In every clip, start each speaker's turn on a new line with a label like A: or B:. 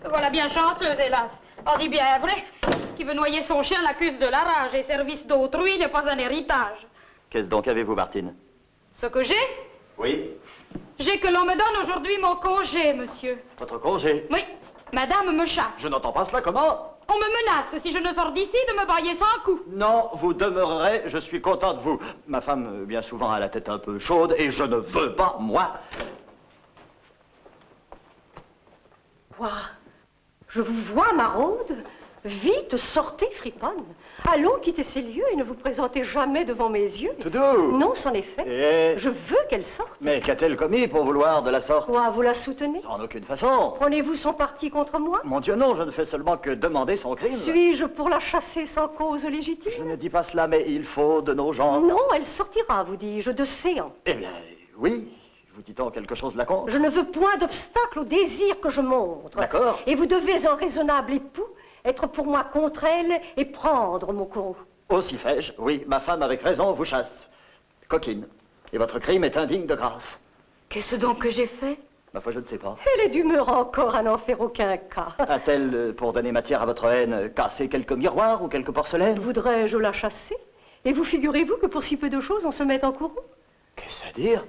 A: Voilà bien chanceuse, hélas. On dit bien vrai. Qui veut noyer son chien l'accuse de la rage et service d'autrui n'est pas un héritage.
B: Qu'est-ce donc avez-vous, Martine?
A: Ce que j'ai?
B: Oui.
A: J'ai que l'on me donne aujourd'hui mon congé, monsieur.
B: Votre congé?
A: Oui. Madame me chasse.
B: Je n'entends pas cela, comment?
A: On me menace, si je ne sors d'ici, de me bailler sans coup.
B: Non, vous demeurerez, je suis content de vous. Ma femme, bien souvent, a la tête un peu chaude et je ne veux pas, moi.
C: Quoi? Je vous vois, maraude. Vite, sortez, friponne. Allons quitter ces lieux et ne vous présentez jamais devant mes yeux.
B: Tout doux.
C: Non, c'en est fait.
B: Et...
C: Je veux qu'elle sorte.
B: Mais qu'a-t-elle commis pour vouloir de la sorte?
C: Quoi, vous la soutenez?
B: En aucune façon.
C: Prenez-vous son parti contre moi?
B: Mon Dieu, non, je ne fais seulement que demander son crime.
C: Suis-je pour la chasser sans cause légitime?
B: Je ne dis pas cela, mais il faut de nos gens.
C: Non, elle sortira, vous dis-je, de séant.
B: Eh bien, oui. Vous dit-on quelque chose de la contre?
C: Je ne veux point d'obstacle au désir que je montre.
B: D'accord.
C: Et vous devez, en raisonnable époux, être pour moi contre elle et prendre mon courroux.
B: Aussi fais-je. Oui, ma femme, avec raison, vous chasse. Coquine. Et votre crime est indigne de grâce.
A: Qu'est-ce donc que j'ai fait?
B: Ma foi, je ne sais pas.
C: Elle est d'humeur encore à n'en faire aucun cas.
B: A-t-elle, pour donner matière à votre haine, cassé quelques miroirs ou quelques porcelaines?
C: Voudrais-je la chasser? Et vous figurez-vous que pour si peu de choses, on se met en courroux?
B: Qu'est-ce à dire?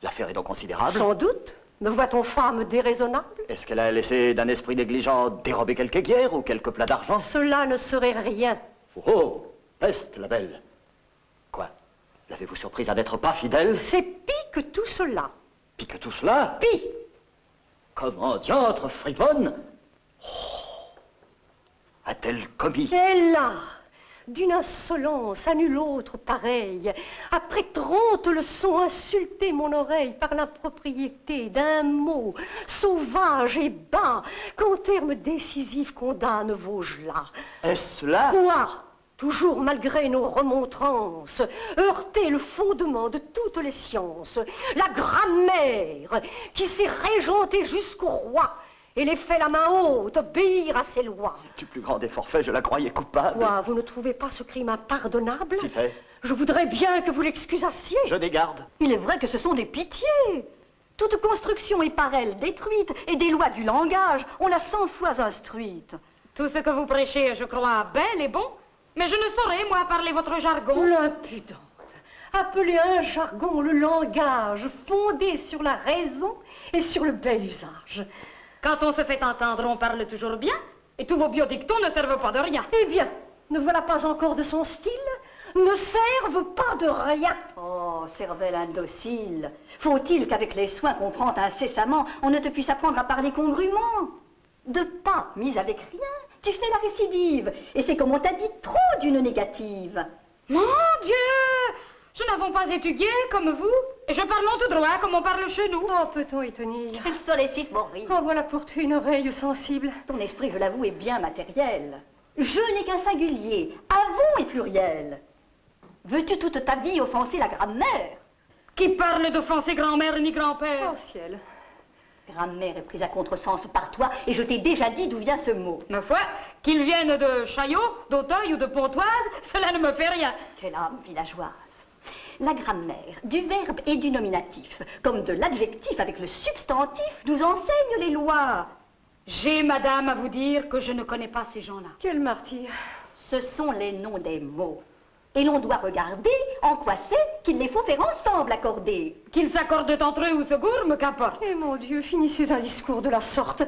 B: L'affaire est donc considérable?
C: Sans doute. Me voit-on femme déraisonnable?
B: Est-ce qu'elle a laissé d'un esprit négligent dérober quelques guerres ou quelques plats d'argent?
C: Cela ne serait rien.
B: Oh, peste, la belle. Quoi? L'avez-vous surprise à n'être pas fidèle?
C: C'est pis que tout cela.
B: Pis que tout cela?
C: Pis.
B: Comment diantre, frivonne? Oh. A-t-elle commis?
C: Et là, d'une insolence à nulle autre pareille, après 30 leçons insulter mon oreille par l'impropriété d'un mot sauvage et bas qu'en termes décisifs condamne Vaugelas.
B: Est-ce là?
C: Quoi? Toujours malgré nos remontrances, heurter le fondement de toutes les sciences, la grammaire qui s'est régentée jusqu'au roi et les fait la main haute obéir à ses lois.
B: Du plus grand des forfaits, je la croyais coupable.
C: Quoi, vous ne trouvez pas ce crime impardonnable?
B: Si fait.
C: Je voudrais bien que vous l'excusassiez.
B: Je dégarde.
C: Il est vrai que ce sont des pitiés. Toute construction est par elle détruite, et des lois du langage, on l'a 100 fois instruite.
A: Tout ce que vous prêchez, je crois, bel et bon, mais je ne saurais, moi, parler votre jargon.
C: L'impudente. Appelez un jargon le langage fondé sur la raison et sur le bel usage.
A: Quand on se fait entendre, on parle toujours bien, et tous vos biodictons ne servent pas de rien.
C: Eh bien, ne voilà pas encore de son style? Ne servent pas de rien.
D: Oh, cervelle indocile. Faut-il qu'avec les soins qu'on prend incessamment, on ne te puisse apprendre à parler congrument? De pas mis avec rien, tu fais la récidive. Et c'est comme on t'a dit trop d'une négative.
A: Mon Dieu! Je n'avons pas étudié comme vous, et je parle tout droit comme on parle chez nous.
C: Oh, peut-on y tenir?
D: Il solécis mourir.
C: Oh, voilà pour toi une oreille sensible.
D: Ton esprit, je l'avoue, est bien matériel. Je n'ai qu'un singulier, avons et pluriel. Veux-tu toute ta vie offenser la grammaire?
A: Qui parle d'offenser grand-mère ni grand-père?
C: Oh, ciel.
D: Grammaire est prise à contresens par toi, et je t'ai déjà dit d'où vient ce mot.
A: Ma foi, qu'il vienne de Chaillot, d'Auteuil ou de Pontoise, cela ne me fait rien.
D: Quelle âme villageoise. La grammaire, du verbe et du nominatif, comme de l'adjectif avec le substantif, nous enseigne les lois.
A: J'ai, madame, à vous dire que je ne connais pas ces gens-là.
C: Quel martyr.
D: Ce sont les noms des mots. Et l'on doit regarder en quoi c'est qu'il les faut faire ensemble accorder.
A: Qu'ils s'accordent entre eux ou se gourment, qu'importe.
C: Eh mon Dieu, finissez un discours de la sorte.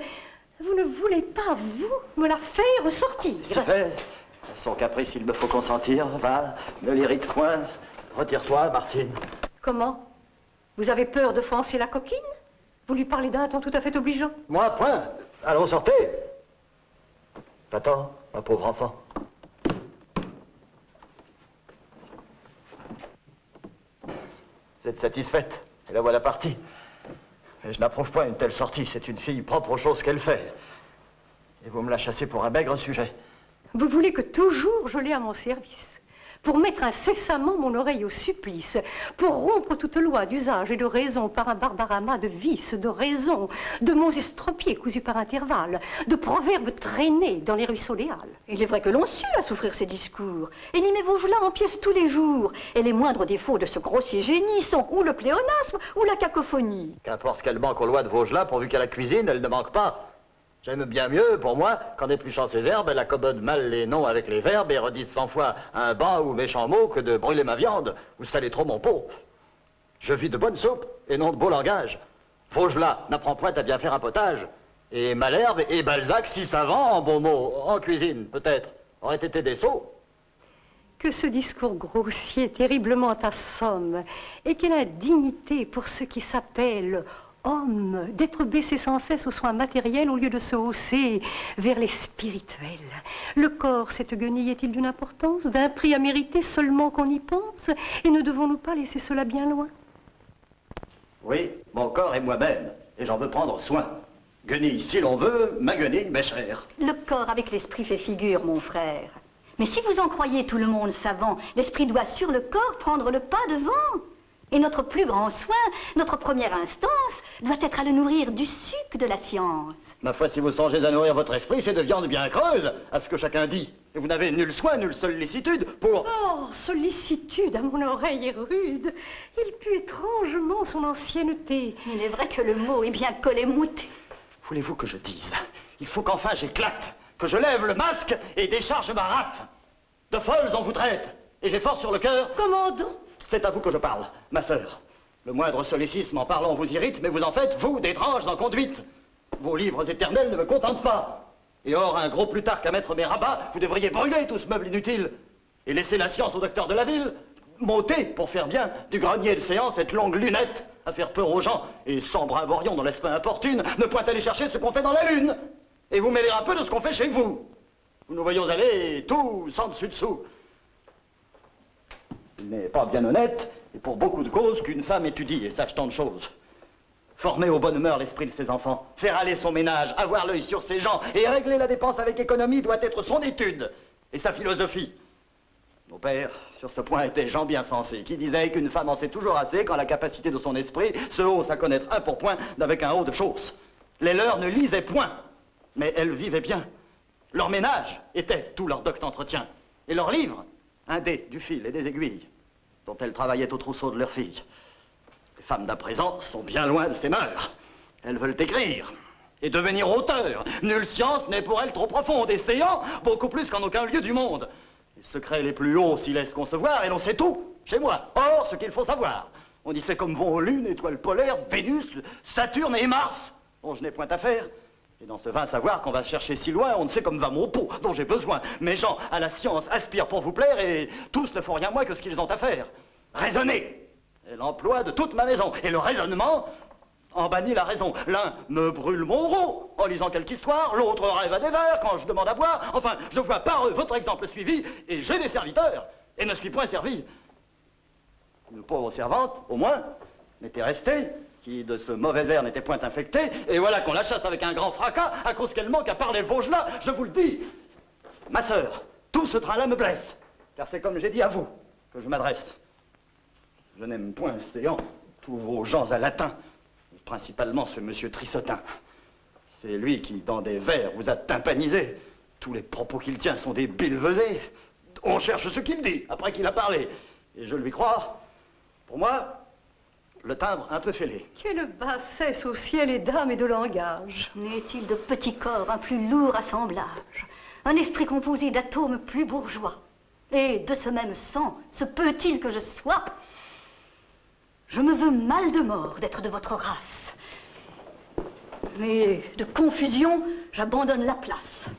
C: Vous ne voulez pas, vous, me la faire sortir?
B: C'est fait. Son caprice, il me faut consentir. Va, ne l'irrite point. Retire-toi, Martine.
C: Comment? Vous avez peur d'offenser la coquine? Vous lui parlez d'un ton tout à fait obligeant?
B: Moi, point. Allons, sortez. Va-t'en, ma pauvre enfant. Vous êtes satisfaite? Et la voilà partie. Mais je n'approuve point une telle sortie. C'est une fille propre aux choses qu'elle fait. Et vous me la chassez pour un maigre sujet.
C: Vous voulez que toujours je l'ai à mon service, pour mettre incessamment mon oreille au supplice, pour rompre toute loi d'usage et de raison par un barbarama de vices, de raisons, de mots estropiés cousus par intervalles, de proverbes traînés dans les ruisseaux des Halles. Il est vrai que l'on sut à souffrir ces discours, et n'y met Vaugelas en pièces tous les jours, et les moindres défauts de ce grossier génie sont ou le pléonasme ou la cacophonie.
B: Qu'importe qu'elle manque aux lois de Vaugelas, pourvu qu'à la cuisine, elle ne manque pas. J'aime bien mieux, pour moi, qu'en épluchant ces herbes, elle accommode mal les noms avec les verbes et redise 100 fois un bas ou méchant mot que de brûler ma viande ou saler trop mon pot. Je vis de bonne soupe et non de beau langage. Faugelas n'apprend point à bien faire un potage. Et Malherbe et Balzac, si savants en bons mots, en cuisine peut-être, auraient été des sots.
C: Que ce discours grossier, terriblement assomme, et quelle indignité pour ceux qui s'appellent hommes, d'être baissés sans cesse aux soins matériels au lieu de se hausser vers les spirituels. Le corps, cette guenille, est-il d'une importance, d'un prix à mériter seulement qu'on y pense, et ne devons-nous pas laisser cela bien loin?
B: Oui, mon corps est moi-même, et j'en veux prendre soin. Guenille, si l'on veut, ma guenille m'est chère.
D: Le corps avec l'esprit fait figure, mon frère. Mais si vous en croyez tout le monde savant, l'esprit doit sur le corps prendre le pas devant. Et notre plus grand soin, notre première instance, doit être à le nourrir du sucre de la science.
B: Ma foi, si vous songez à nourrir votre esprit, c'est de viande bien creuse, à ce que chacun dit. Et vous n'avez nul soin, nulle sollicitude pour...
C: Oh, sollicitude à mon oreille est rude. Il pue étrangement son ancienneté.
D: Il est vrai que le mot est bien collé monté.
B: Voulez-vous que je dise? Il faut qu'enfin j'éclate, que je lève le masque et décharge ma rate. De folles on vous traite, et j'ai fort sur le cœur...
C: Comment donc?
B: C'est à vous que je parle, ma sœur. Le moindre solécisme en parlant vous irrite, mais vous en faites, vous, d'étranges en conduite. Vos livres éternels ne me contentent pas. Et or, un gros Plutarque à mettre mes rabats, vous devriez brûler tout ce meuble inutile. Et laisser la science au docteur de la ville, m'ôter, pour faire bien, du grenier de séance cette longue lunette, à faire peur aux gens, et sans brimborion dans l'esprit importune, ne point aller chercher ce qu'on fait dans la lune. Et vous mêler un peu de ce qu'on fait chez vous. Nous voyons aller tout sans dessus-dessous. Il n'est pas bien honnête, et pour beaucoup de causes, qu'une femme étudie et sache tant de choses. Former aux bonnes mœurs l'esprit de ses enfants, faire aller son ménage, avoir l'œil sur ses gens, et régler la dépense avec économie doit être son étude et sa philosophie. Nos pères, sur ce point, étaient gens bien sensés, qui disaient qu'une femme en sait toujours assez quand la capacité de son esprit se hausse à connaître un pour point d'avec un haut de choses. Les leurs ne lisaient point, mais elles vivaient bien. Leur ménage était tout leur docte d'entretien, et leurs livres, un dé, du fil et des aiguilles, dont elles travaillaient au trousseau de leurs filles. Les femmes d'à présent sont bien loin de ces mœurs. Elles veulent écrire et devenir auteurs. Nulle science n'est pour elles trop profonde, et séant beaucoup plus qu'en aucun lieu du monde. Les secrets les plus hauts s'y laissent concevoir, et l'on sait tout, chez moi. Or, ce qu'il faut savoir, on y sait comme vont aux lunes, étoiles polaires, Vénus, Saturne et Mars, dont je n'ai point à faire. Et dans ce vain savoir qu'on va chercher si loin, on ne sait comme va mon pot, dont j'ai besoin. Mes gens à la science aspirent pour vous plaire, et tous ne font rien moins que ce qu'ils ont à faire. Raisonner est l'emploi de toute ma maison, et le raisonnement en bannit la raison. L'un me brûle mon rot en lisant quelque histoire, l'autre rêve à des vers quand je demande à boire. Enfin, je vois par eux votre exemple suivi, et j'ai des serviteurs, et ne suis point servi. Une pauvre servante, au moins, n'était restée, qui de ce mauvais air n'était point infectée, et voilà qu'on la chasse avec un grand fracas, à cause qu'elle manque à parler Vaugelas, je vous le dis. Ma sœur, tout ce train-là me blesse, car c'est comme j'ai dit à vous que je m'adresse. Je n'aime point séant tous vos gens à latin, et principalement ce monsieur Trissotin. C'est lui qui, dans des vers, vous a tympanisé. Tous les propos qu'il tient sont des billevesées. On cherche ce qu'il dit, après qu'il a parlé. Et je lui crois. Pour moi, le timbre un peu fêlé.
C: Quelle bassesse au ciel et d'âme et de langage.
D: N'est-il de petit corps un plus lourd assemblage, un esprit composé d'atomes plus bourgeois? Et de ce même sang, se peut-il que je sois? Je me veux mal de mort d'être de votre race. Mais de confusion, j'abandonne la place.